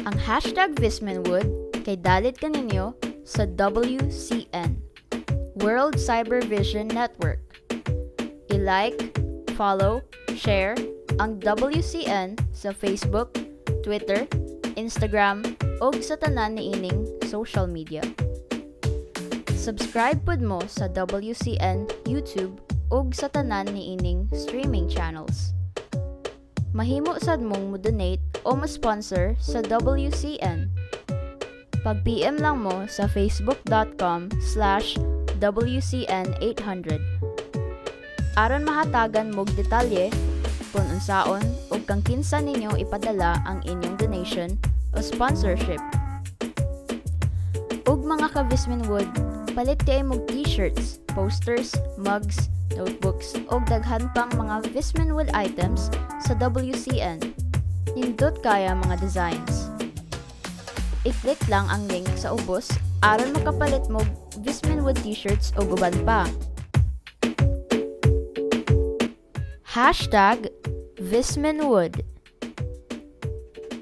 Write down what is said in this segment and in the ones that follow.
Ang hashtag Vismanwood kay dalit kaninyo sa WCN, World Cyber Vision Network. I-like, follow, share ang WCN sa Facebook, Twitter, Instagram, o sa tanan ni ining social media. Subscribe pod mo sa WCN YouTube o sa tanan ni ining streaming channels. Mahimo sad mong mo-donate o ma-sponsor sa WCN. Pag-PM lang mo sa facebook.com/WCN800. Aron mahatagan mog detalye kung unsaon o kang kinsa ninyo ipadala ang inyong donation o sponsorship. Ug mga ka-Vismanwood, palit kay mog t-shirts, posters, mugs, notebooks o daghan pang mga Vismanwood items sa WCN. Nindot kaya mga designs. I-click lang ang link sa ubos aron makapalit mo Vismanwood t-shirts o guban pa. Hashtag Vismanwood.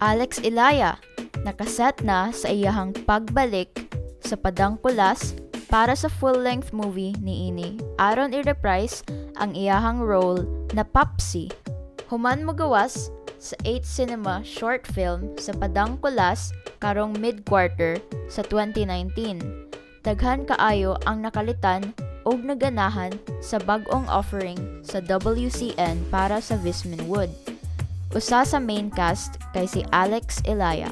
Alex Ilaya nakaset na sa iyahang pagbalik sa Padangkulas para sa full-length movie niini aron i-reprise ang iyahang role na Papsi. Human mogawas sa 8 Cinema short film sa Padangkulas karong mid-quarter sa 2019. Daghan kaayo ang nakalitan og naganahan sa bag-ong offering sa WCN para sa Vismanwood. Usa sa main cast kay si Alex Ilaya.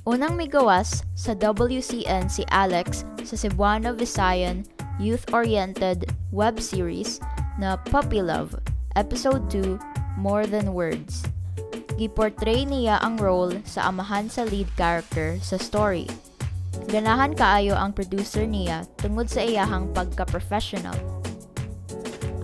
Unang migawas sa WCN si Alex sa Cebuano Visayan youth-oriented web series na Puppy Love, Episode 2, More Than Words. Giportray niya ang role sa amahan sa lead character sa story. Ganahan kaayo ang producer niya tungod sa iyahang pagka-professional.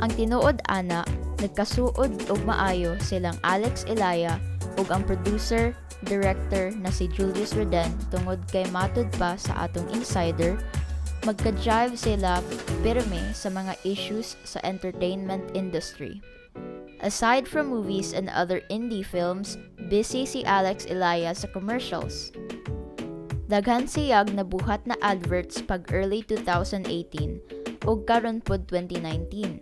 Ang tinuod ana, nagkasuod og maayo silang Alex Ilaya ug ang producer, director na si Julius Roden tungod kay matud pa sa atong insider, magka-jive sila pirme sa mga issues sa entertainment industry. Aside from movies and other indie films, busy si Alex Ilaya sa commercials. Daghan siyag nabuhat na adverts pag early 2018 ug karon pod 2019.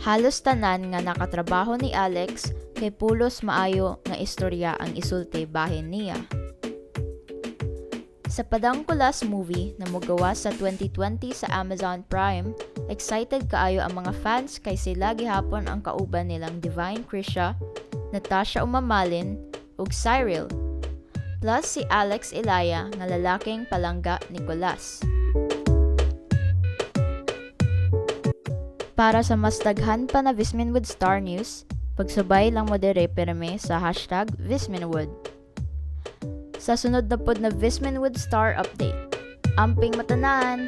Halos tanan nga nakatrabaho ni Alex kay pulos maayo nga istorya ang isulti bahin niya. Sa Padangkulas movie na mogawas sa 2020 sa Amazon Prime, excited kaayo ang mga fans kay sila gihapon ang kauban nilang Divine Krisha, Natasha Umamalin, ug Cyril. Plus si Alex Ilaya nga lalaking palangga Nicolas. Para sa mas daghan pa na Vismanwood Star News, pagsubay lang mo dire pirme sa hashtag Vismanwood. Sa sunod na pod na Vismanwood Star Update. Amping matanan!